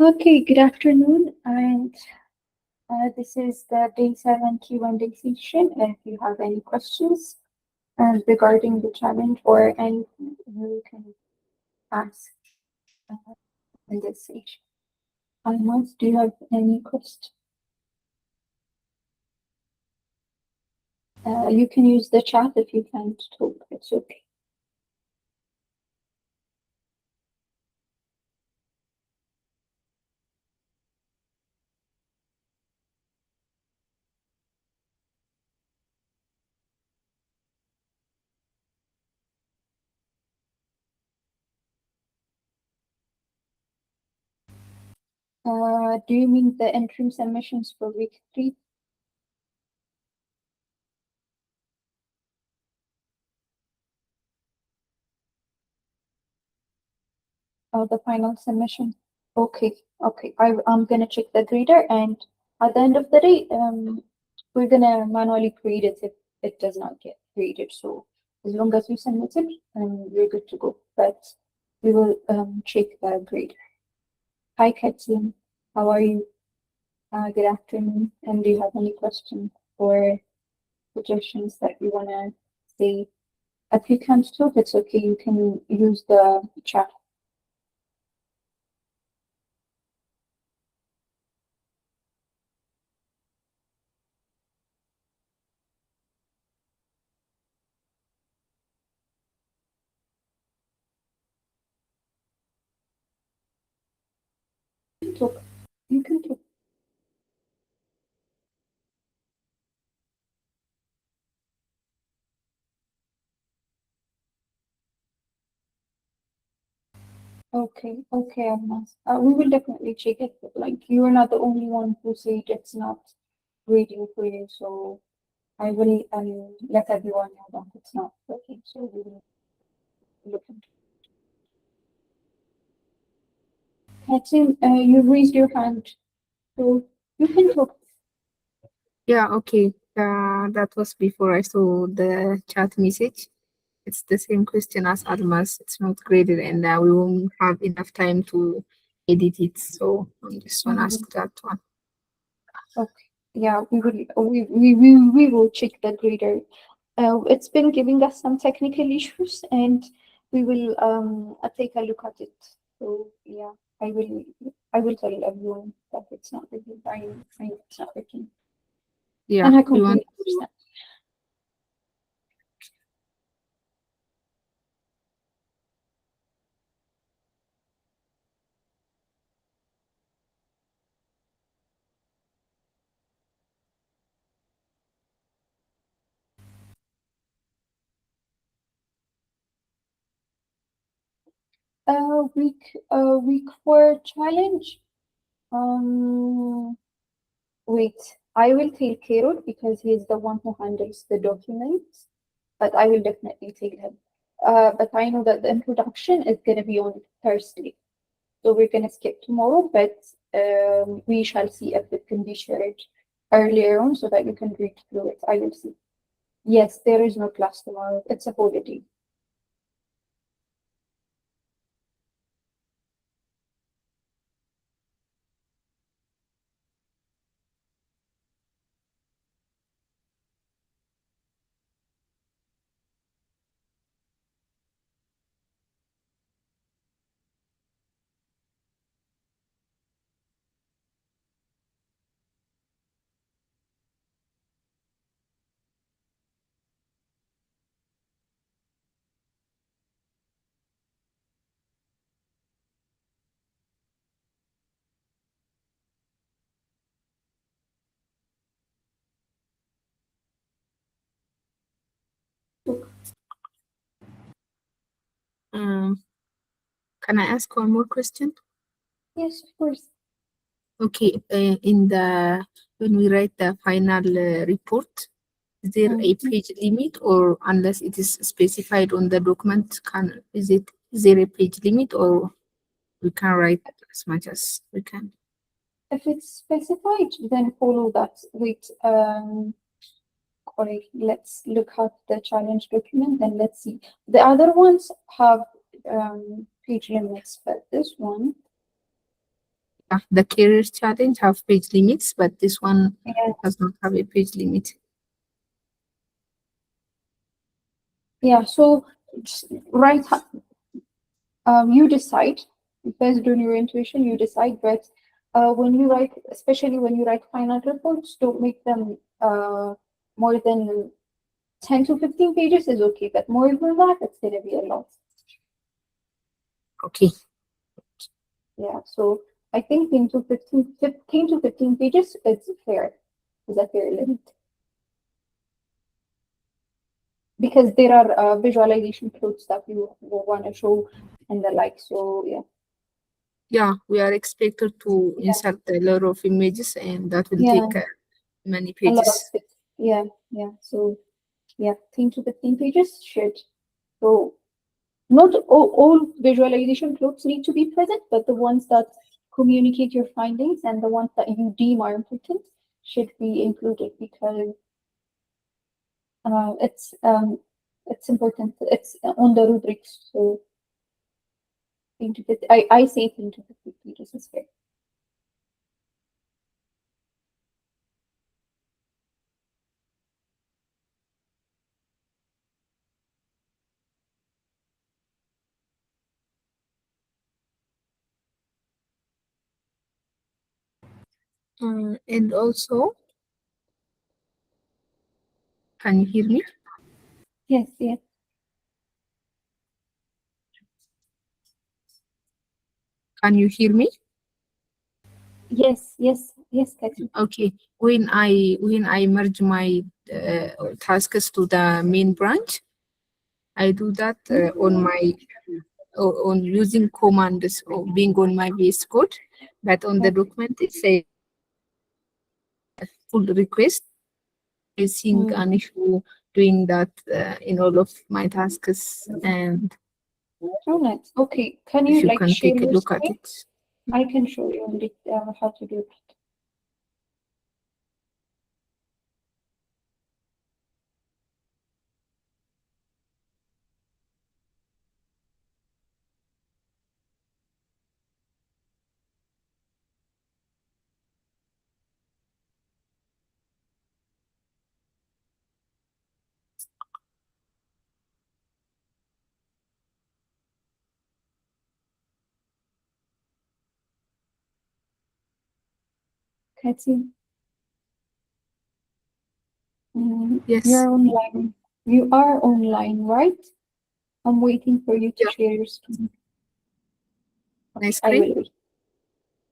Okay, good afternoon, and this is the day 7 Q&A session. If you have any questions regarding the challenge or anything, you can ask in this session. Almost, do you have any question? You can use the chat if you can't talk, it's okay. Do you mean the interim submissions for week 3? Or the final submission? Okay, okay. I'm gonna check the grader, and at the end of the day, we're gonna manually grade it if it does not get graded. So as long as you submit it, you're good to go. But we will check the grader. Hi, Kathleen. How are you? Good afternoon. And do you have any questions or suggestions that you wanna say? If you can't talk, it's okay. You can use the chat. Talk. You can talk. Okay, okay, Almas. We will definitely check it. But, like, you are not the only one who said it's not reading for you, so I will let everyone know that it's not working. So we will look into it. Katzin, you raised your hand, so you can talk. Yeah, okay. That was before I saw the chat message. It's the same question as Almas. It's not graded, and we won't have enough time to edit it. So I'm just gonna ask that one. Okay. Yeah, we will check the grader. It's been giving us some technical issues, and we will take a look at it. So yeah, I will tell everyone that it's not working. I know it's not working, Yeah, and I we want completely understand. Week 4 challenge. Um, Wait, I will tell Carol because he is the one who handles the documents, but I will definitely tell him. But I know that the introduction is going to be on Thursday. So we're going to skip tomorrow, but we shall see if it can be shared earlier on so that you can read through it. I will see. Yes, there is no class tomorrow. It's a holiday. um can I ask one more question? Yes, of course. Okay, in the when we write the final report, is there a page limit, or unless it is specified on the document, is there a page limit, or we can write as much as we can? If it's specified, then follow that. Wait, let's look at the challenge document and let's see. The other ones have page limits, but this one, The career challenge have page limits, but this one Yeah. does not have a page limit. Yeah, so right, you decide based on your intuition. You decide, but when you write, especially when you write final reports, don't make them more than 10 to 15 pages is okay, but more than that, it's gonna be a lot. Okay. Yeah, so I think 10 to 15 pages is fair. Is a fair limit. Because there are visualization plots that you will want to show and the like. So yeah. Yeah, we are expected to insert a lot of images, and that will take many A lot of pages. space. Yeah, yeah. So yeah, 10 to 15 pages should. So not all visualization plots need to be present, but the ones that communicate your findings and the ones that you deem are important should be included because it's important. It's on the rubrics. So 10 to 15, I say 10 to 15 pages is fair. And also, can you hear me? Yes, yes. Can you hear me? Yes, yes, yes, Kathy. Okay. When I merge my tasks to the main branch, I do that on my on using commands or being on my VS Code, but on the document it says pull request. Facing an issue doing that in all of my tasks, and Oh, nice. Okay, can if you you like can share take a your look at screen? it. I can show you on the, how to do it. Kathy, Yes. you're online. You are online, right? I'm waiting for you to Yeah. share your screen. My I screen? will wait.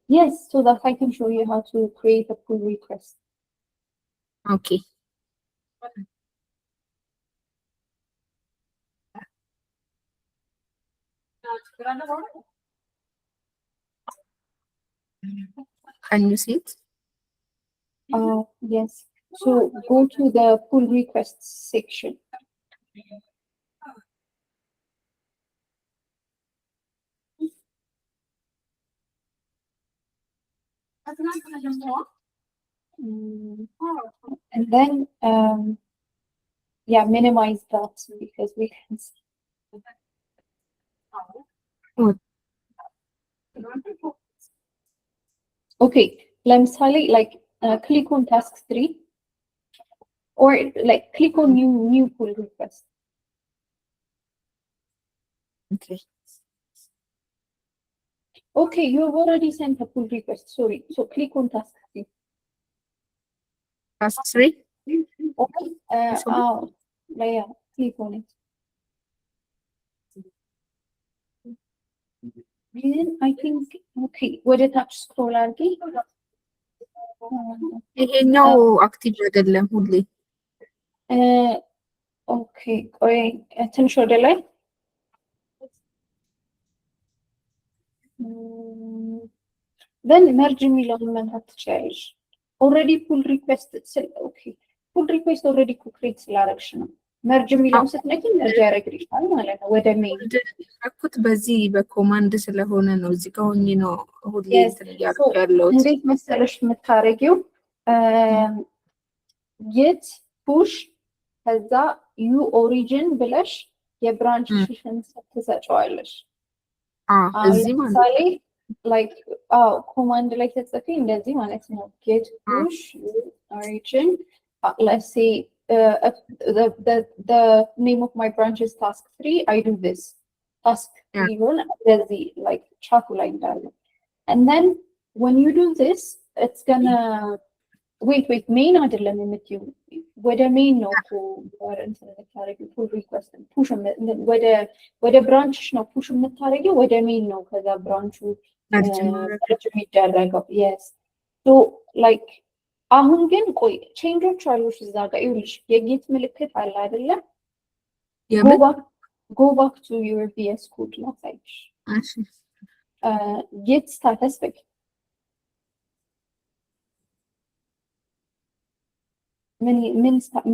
Yes, so that I can show you how to create a pull request. Okay. Can you see it? Yes. So go to the pull requests section. And then, yeah, minimize that because we can see. What? Okay, لمثالي like click on task 3 or like click on new pull request. Okay. Okay, you've already sent a pull request. Sorry. So click on task 3. Task 3? Okay. Yeah, click on it. Then I think okay, ወደ ታች ስክሮል አድርጊ። ይሄኛው አክቲቭ አይደለም ሁሌ። ኦኬ ቆይ ትንሽ ወደ ላይ then merge የሚለውን መንካት ትችያለሽ። ኦልሬዲ pull request ኦኬ pull request ኦልሬዲ ክሬት ስላደረግሽ ነው። መርጅ የሚለውን ስትነኪ መርጅ ያደርግልሻል ማለት ነው ወደ ሜን። ያደረኩት በዚህ በኮማንድ ስለሆነ ነው። እዚህ ጋር ሆኜ ነው ሁሌ እንትን እያደረኩ ያለሁት። እንዴት መሰለሽ የምታደርጊው ጌት ፑሽ ከዛ ዩ ኦሪጂን ብለሽ የብራንችሽን ትሰጪዋለሽ። እዚህ ማለት ለምሳሌ like command like ተጽፌ እንደዚህ ማለት ነው get push origin let's say the name of my branch is task 3 I do this task 3 ሆነ እንደዚህ like ቻቱ ላይ እንዳለ and then when you do this it's gonna wait main አይደለም የምትዩ ወደ main ነው እኮ እንትን የምታረጊው pull request push ወደ ብራንችሽ ነው push የምታረጊው ወደ main ነው ከዛ ብራንቹ የሚደረገው yes so like አሁን ግን ቆይ ቼንጆች አሉሽ እዛ ጋር ይኸውልሽ የጌት ምልክት አለ አይደለ go back to your VS code ላሳይሽ እሺ get status በይ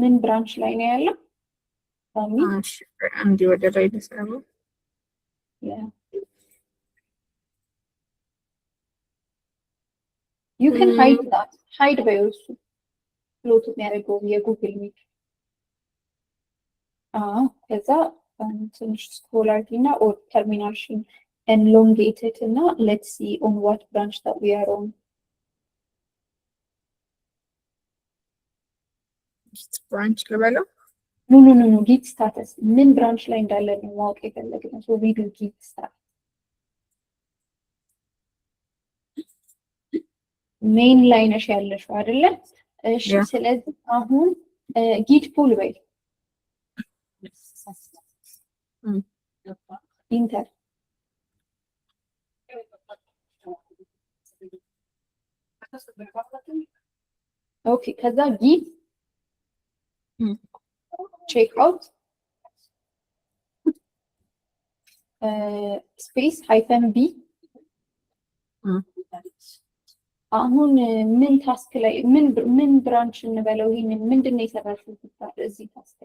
ምን ብራንች ላይ ነው ያለው እሺ አንዴ ወደ ላይ ልሰራው yeah you can hide by also float የሚያደርገው የጉግል ሚት ከዛ ትንሽ ስክሮል አድርጊና ኦር ተርሚናልሽን elongated እና let's see on what branch that we are on branch ልበለው no git status ምን ብራንች ላይ እንዳለ ነው ማወቅ የፈለግነው so we do git status main ላይ ነሽ ያለሽው አይደለ እሺ ስለዚህ አሁን git pull በይ ኢንተር ኦኬ ከዛ git check out space -b አሁን ምን ታስክ ላይ ምን ብራንች እንበለው ይሄንን ምንድነው የሰራሽው እዚህ ታስክ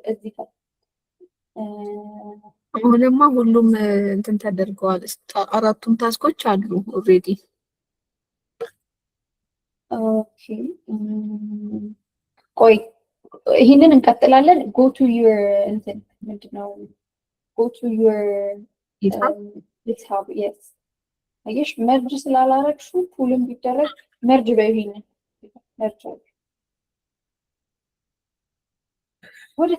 አሁንማ ሁሉም እንትን ተደርገዋል አራቱም ታስኮች አሉ ኦሬዲ ኦኬ ቆይ ይሄንን እንቀጥላለን go to your እንትን ምንድነው go to your GitHub yes አየሽ መርጅ ስላላረግሽው ፑልም ቢደረግ መርጅ በይሄንን መርጅ ወደ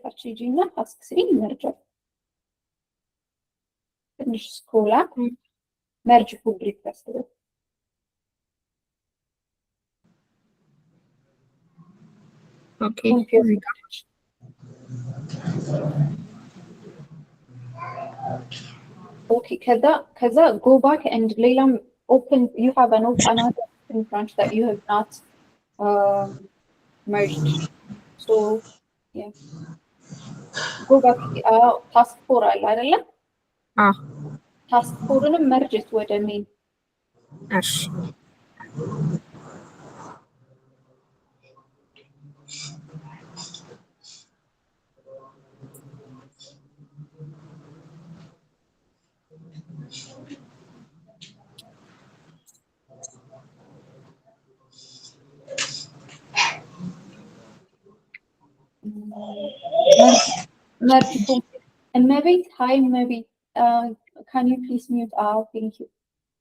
ታች ሂጂና ታስክ 3 መርጅ ትንሽ ስክሮል አፕ መርጅ ፑል ሪኩዌስት okay okay ከዛ go back and ሌላም open you have another branch that you have not merged so yeah go back task 4 አለ አይደለ task 4ንም merge ወደ main እሺ merge maybe hi maybe can you please mute thank you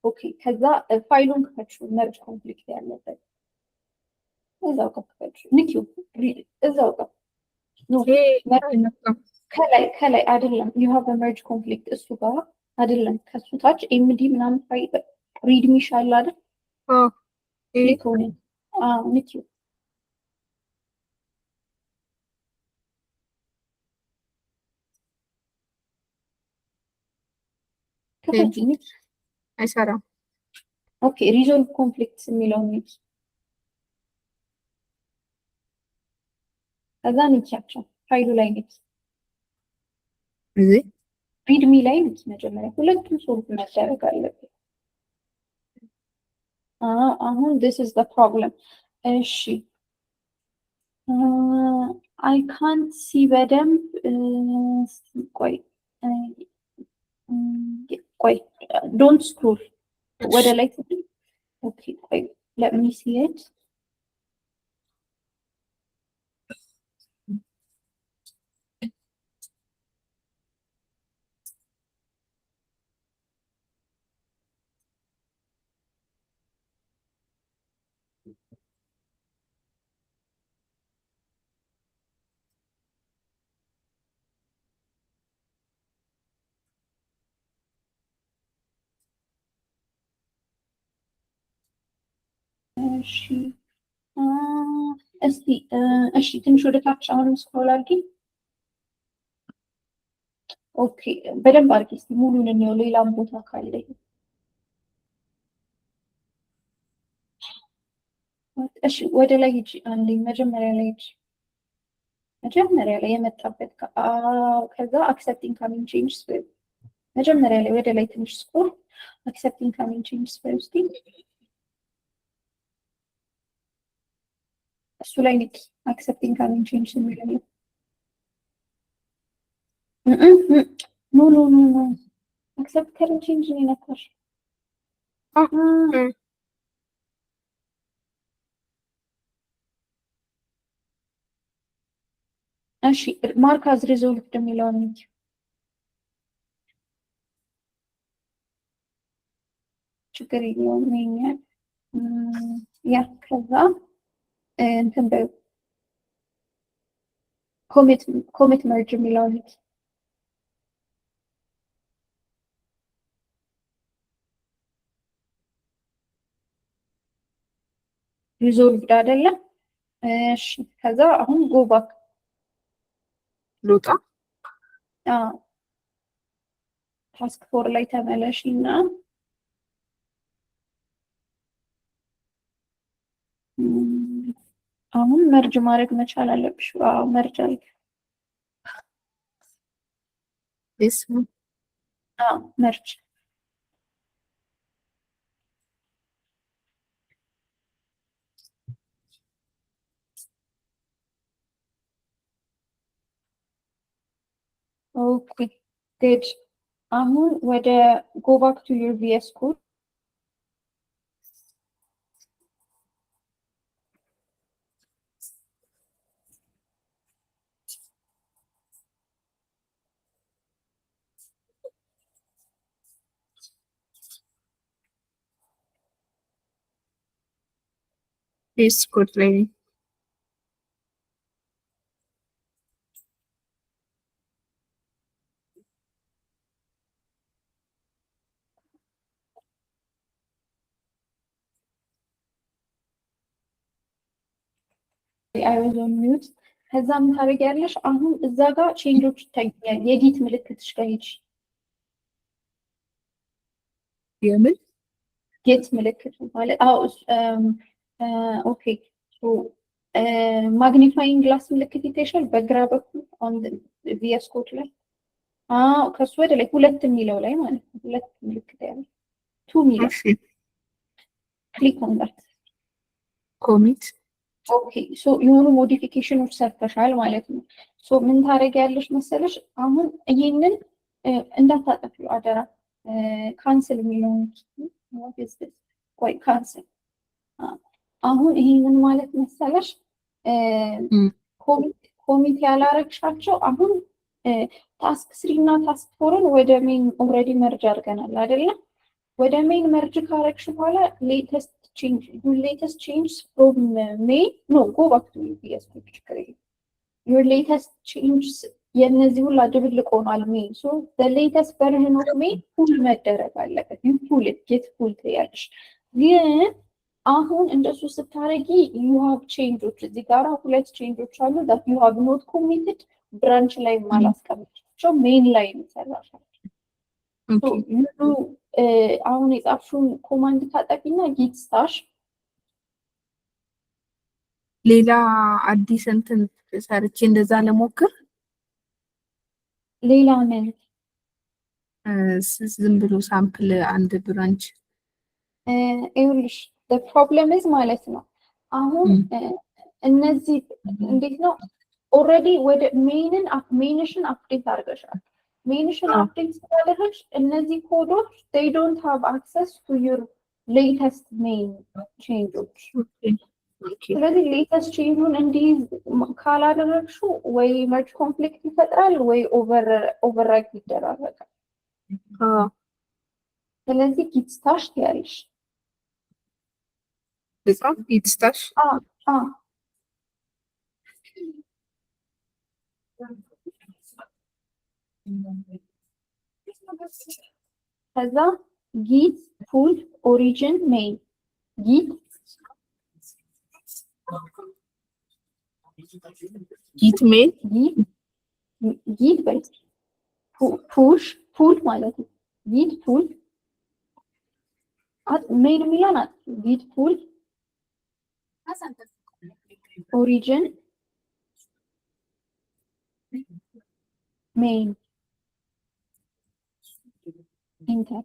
okay ከዛ ፋይሉን ከፈትሹ merge complete ያለበት እዛው ከፈትሹ ንኪው እዛው ጋር no ከላይ አይደለም you have a merge conflict እሱ ጋር አይደለም ከሱ ታች md ምናምን ፋይል readme ይሻላል አይደል ሊኮኔ ንኪው አይሰራም ኦኬ ሪዞልቭ ኮንፍሊክትስ የሚለውን ነው ከዛ ንኪያቸው ፋይሉ ላይ ነች እዚህ ሪድሚ ላይ ነች መጀመሪያ ሁለቱም ሶልቭ መደረግ አለበት አሁን this is the problem እሺ I can't see በደንብ ቆይ don't scroll ወደ ላይ okay wait let me see it እሺ እስቲ እሺ ትንሽ ወደ ታች አሁንም ስክሮል አድርጊ። ኦኬ በደንብ አድርጊ እስቲ ሙሉን እንየው፣ ሌላም ቦታ ካለ እሺ ወደ ላይ ሂጂ አንዴ፣ መጀመሪያ ላይ ሂጂ፣ መጀመሪያ ላይ የመጣበት ከዛ አክሰፕቲንግ ካሚንግ ቼንጅስ መጀመሪያ ላይ ወደ ላይ ትንሽ ስክሮል፣ አክሰፕቲንግ ካሚንግ ቼንጅስ ውስጥ እሱ ላይ ንቂ። አክሰፕቲንግ ካሚንግ ቼንጅስ የሚለው ኖ ኖ ኖ ኖ አክሰፕት ካሚንግ ቼንጅ ነው የነካሽ። እሺ ማርክ አዝ ሪዞልቭድ የሚለውን ንቂ። ችግር የለውም ይኛል ያ ከዛ እንትን በ ኮሚት መርጅ የሚለውን ንቂ። ሪዞልቭድ አይደለም። እሺ ከዛ አሁን ጎ ባክ ልውጣ። ታስክ ፎር ላይ ተመለሽ እና አሁን መርጅ ማድረግ መቻል አለብሽ። መርጅ አለ መርጅ ኦኬ ጉድ። አሁን ወደ ጎ ባክ ቱ ዩር ቪኤስ ኮድ ቪኤስ ኮድ ላይ አይ ዋዝ ኦን ሚውት። ከዛም ታደርጊያለሽ። አሁን እዛ ጋር ቼንጆች ይታያል። የዲት ምልክትሽ ጋር ሂጂ። የምን ጌት ምልክት ማለት ኦኬ ማግኒፋይንግ ግላስ ምልክት ይታይሻል በግራ በኩል ኦን ቪኤስ ኮድ ላይ ከሱ ወደ ላይ ሁለት የሚለው ላይ ማለት ነው። ሁለት ምልክት ያለ ቱ የሚለው ክሊክ ኦን ዳት ኮሚት ኦኬ ሶ የሆኑ ሞዲፊኬሽኖች ሰርተሻል ማለት ነው። ሶ ምን ታደርጊያለሽ መሰለሽ አሁን ይሄንን እንዳታጠፊው አደራ። ካንስል የሚለውን ቆይ ካንስል። አሁን ይሄንን ማለት መሰለሽ ኮሚት ያላረግሻቸው አሁን ታስክ 3 እና ታስክ 4ን ወደ ሜን ኦልሬዲ መርጅ አድርገናል አይደለ? ወደ ሜን መርጅ ካረግሽ በኋላ ሌተስት ቼንጅ ፍሮም ሜን ኖ ጎ ባክ ቱ ቪኤስ ኮድ ችግር የለም። ዩር ሌተስት ቼንጅስ የእነዚህ ሁላ ድብልቅ ሆኗል። ሜን ሶ ሌተስት ቨርዥን ኦፍ ሜን ፉል መደረግ አለበት። ዩ ፉል ጌት ፉል ትያለሽ። ግን አሁን እንደሱ ስታረጊ ዩ ሃቭ ቼንጆች እዚህ ጋር ሁለት ቼንጆች አሉ ዳት ዩ ሃቭ ኖት ኮሚትድ ብራንች ላይ ማላስቀምጫቸው ሜን ላይ የሚሰራሻቸው አሁን የጻፍሽውን ኮማንድ ታጠቂና ጊት ስታሽ ሌላ አዲስ እንትን ሰርቼ እንደዛ ለሞክር። ሌላ ምን ዝም ብሎ ሳምፕል አንድ ብራንች ይኸውልሽ ፕሮብለም ማለት ነው። አሁን እነዚህ እንዴት ነው ኦልሬዲ ወደ ሜንሽን አፕዴት አድርገሻል። ሜንሽን አፕዴት ስላደረግሽ እነዚህ ኮዶች they don't have access to your latest main changes። ስለዚህ ሌተስት ቼንጁን እንዲህ ካላደረግሽው ወይ መርጅ ኮንፍሊክት ይፈጥራል ወይ ኦቨርራይት ይደራረጋል። ስለዚህ ጊት ስታሽ ትያለሽ። በጣም ጊት ስታሽ ከዛ ጊት ፉል ኦሪጂን ሜን ጊት git mail git በይ pull ማለት ነው git pull mail የሚለውን git pull origin main enter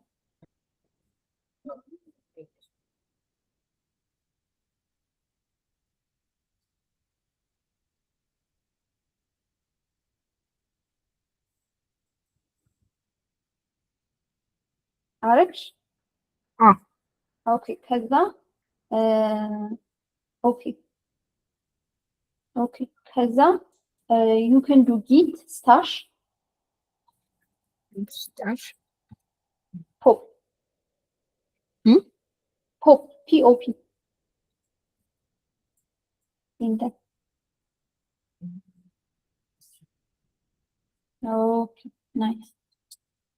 አረግሽ ኦኬ ከዛ ኦኬ ከዛ you can do git stash pop pop pop enter ኦኬ ናይስ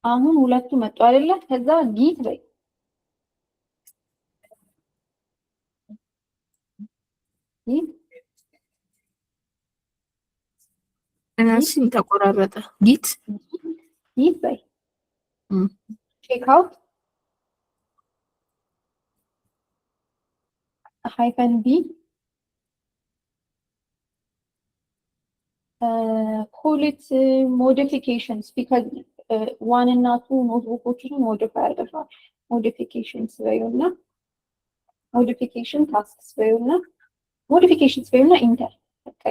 አሁን ሁለቱ መጡ አይደለ ከዛ git በይ git እነሱም ተቆራረጠ git በይ check out -b call it modifications because one and two notebookዎችን modify አድርገዋል modifications በይውና modification tasks በይውና modifications በይውና enter በቃ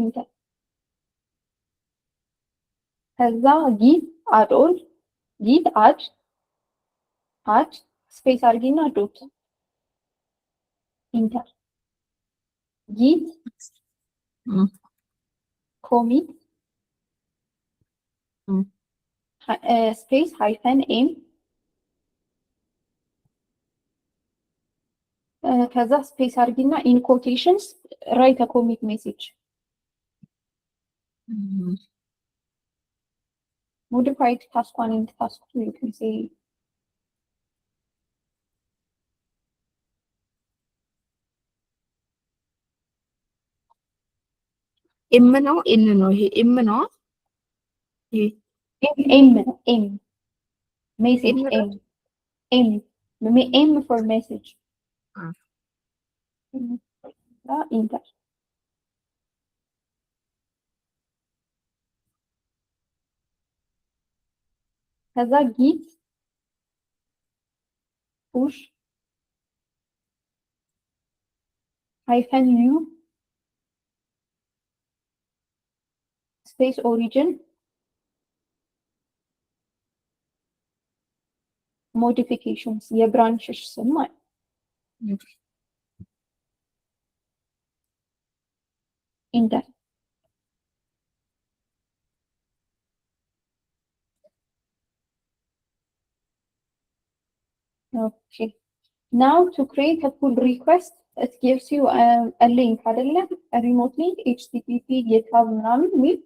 enter ከዛ git add all git add space አድርጊና dot enter git commit space -m ከዛ space አድርጊና in quotations write a commit message modified task 1 and task 2 you can say m ነው n ነው ይሄ m ነው ይሄ m message m for message enter ከዛ git push -u space origin modifications የብራንችሽ ስም ማለት enter okay now to create a pull request it gives you a link አይደለ a remote link http github ምናምን ሚል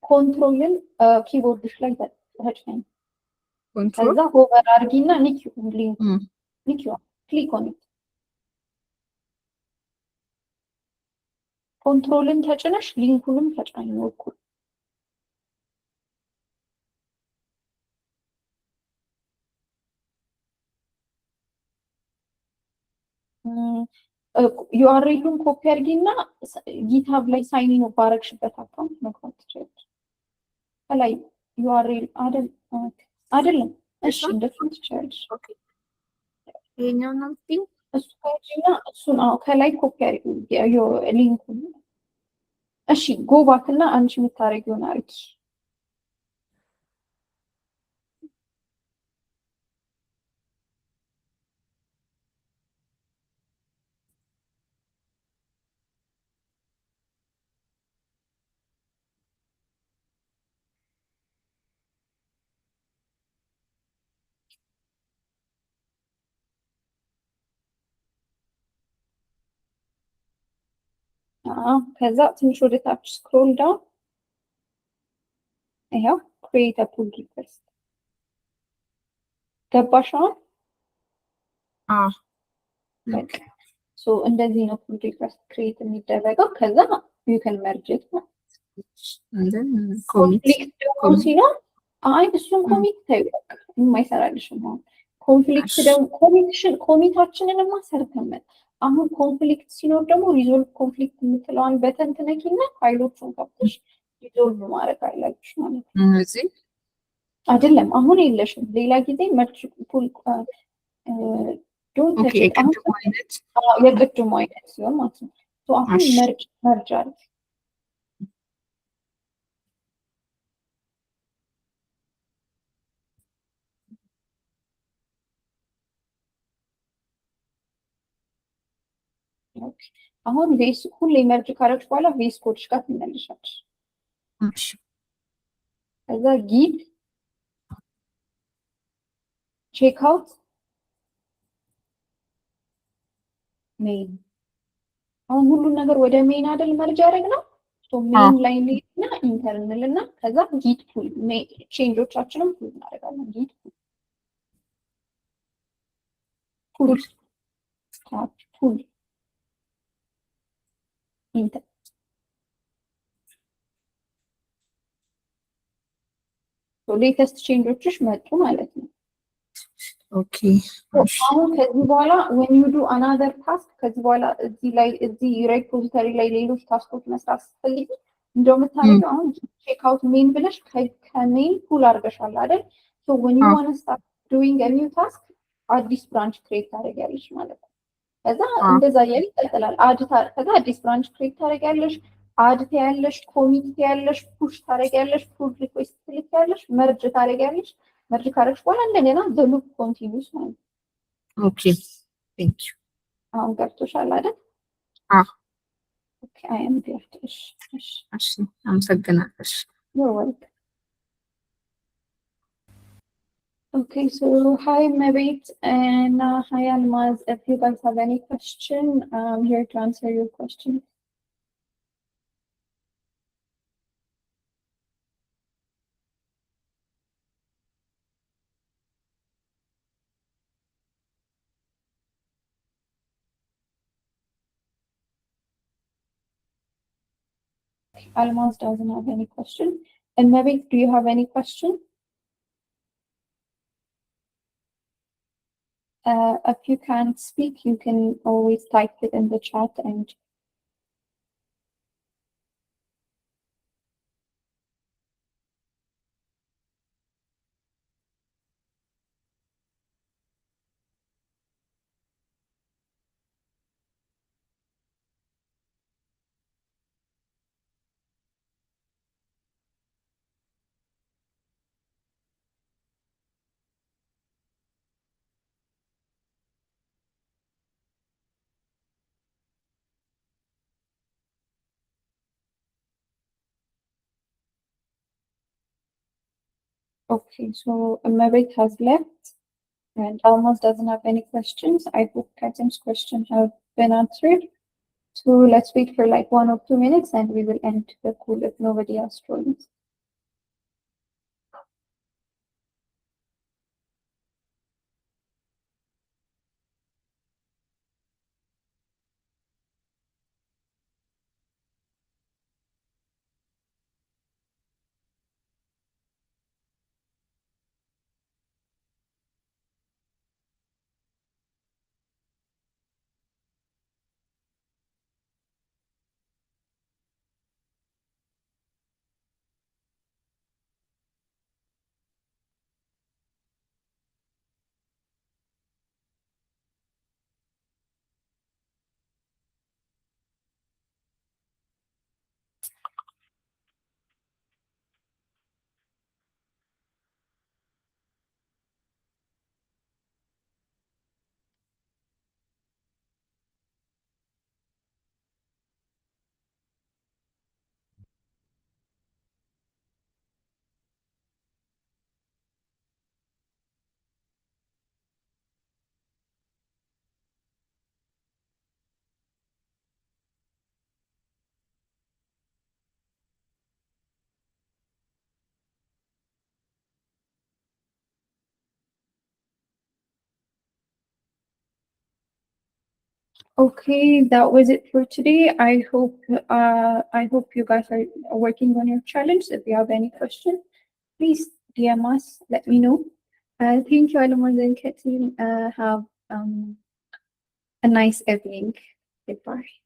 ኮንትሮልን ኪቦርድሽ ላይ ተጭነኝ ከዛ ሆቨር አድርጊና ኒኪው ሊንክ ኒኪው ክሊክ ኦን ኢት ኮንትሮልን ተጭነሽ ሊንኩንም ተጭነኝ ወኩል ዩአርኤሉን ኮፒ አድርጊና ጊትሀብ ላይ ሳይን ኢን ባረግሽበት አካውንት መግባት ትችላለሽ ከላይ ዩአርኤል አይደለም እሺ እንደሱ ትችላለሽ ኦኬ ይሄኛው ነው እሱ ከጂና እሱን ከላይ ኮፒ አድርጊ ሊንኩን እሺ ጎ ባክ እና አንቺ የምታረጊውን አድርጊ ከዛ ትንሽ ወደ ታች ስክሮል ዳውን ይሄው create a pull request ገባሽ አሁን እንደዚህ ነው pull request create የሚደረገው። ከዛ you can merge it ነው። And then commit. ኮንፍሊክት ደግሞ ሲኖር አይ እሱን ኮሚት ታዩ በቃ የማይሰራልሽም። አሁን ኮንፍሊክት ደግሞ ኮሚታችንንማ ሰርተን አሁን ኮንፍሊክት ሲኖር ደግሞ ሪዞልቭ ኮንፍሊክት የምትለዋን በተን ትነኪና ፋይሎቹን ከፍተሽ ሪዞልቭ ማድረግ አለብሽ ማለት ነው። እዚህ አይደለም አሁን የለሽም። ሌላ ጊዜ መርጅ ፑል ዶንት ኦኬ የቅድሙ አይነት የቅድሙ አይነት ሲሆን ማለት ነው። አሁን መርጅ አለ አሁን ቬስ ሁሌ መርጅ ካረግሽ በኋላ ቬስ ኮድሽ ጋር ትመለሻለሽ። እሺ ከዛ ጊት ቼክ አውት ሜን አሁን ሁሉን ነገር ወደ ሜን አይደል መርጅ ያደረግነው። ሜን ላይ እና ኢንተርናል እና ከዛ ጊት ፑል ቼንጆቻችንም ፑል እናደርጋለን። ጊት ፑል ፑል ኢንተር ሌተስት ቼንጆችሽ መጡ ማለት ነው። ኦኬ አሁን ከዚህ በኋላ when you do another task ከዚህ በኋላ እዚህ ሬፖዚተሪ ላይ ሌሎች ታስኮች መስራት ስትፈልጊ እንደምታደርጊው አሁን ቼክ አውት ሜን ብለሽ ከሜን ፑል አድርገሻል አይደል? when you want to start doing a new task አዲስ ብራንች ክሬት ታደርጊያለሽ ማለት ነው። ከዛ እንደዛ እያለ ይቀጥላል። ከዛ አዲስ ብራንች ክሬት ታደርጊያለሽ፣ አድ ትያለሽ፣ ኮሚት ትያለሽ፣ ፑሽ ታደርጊያለሽ፣ ፑል ሪኩዌስት ትልኪያለሽ፣ መርጅ ታደርጊያለሽ። መርጅ ካደረግሽ በኋላ እንደገና ዘ ሉፕ ኮንቲኒዩስ ማለት ነው። ኦኬ ቴንክ ዩ አሁን ገብቶሻል አይደል? ኦኬ አይ አም ግሬት። እሺ አመሰግናለሁ። you're welcome. Okay, so hi Mabit and hi Almaz. If you guys have any question, I'm here to answer your questions. Almaz doesn't have any question. And Mabit, do you have any question? If you can't speak, you can always type it in the chat and okay, so Mabit has left and Almaz doesn't have any questions. I hope Katim's questions have been answered. So let's wait for like 1 or 2 minutes and we will end the call if nobody else joins. Okay, that was it for today. I hope you guys are working on your challenge. If you have any question, please DM us, let me know. Thank you, Alamaz and Kathleen. Have a nice evening. Goodbye.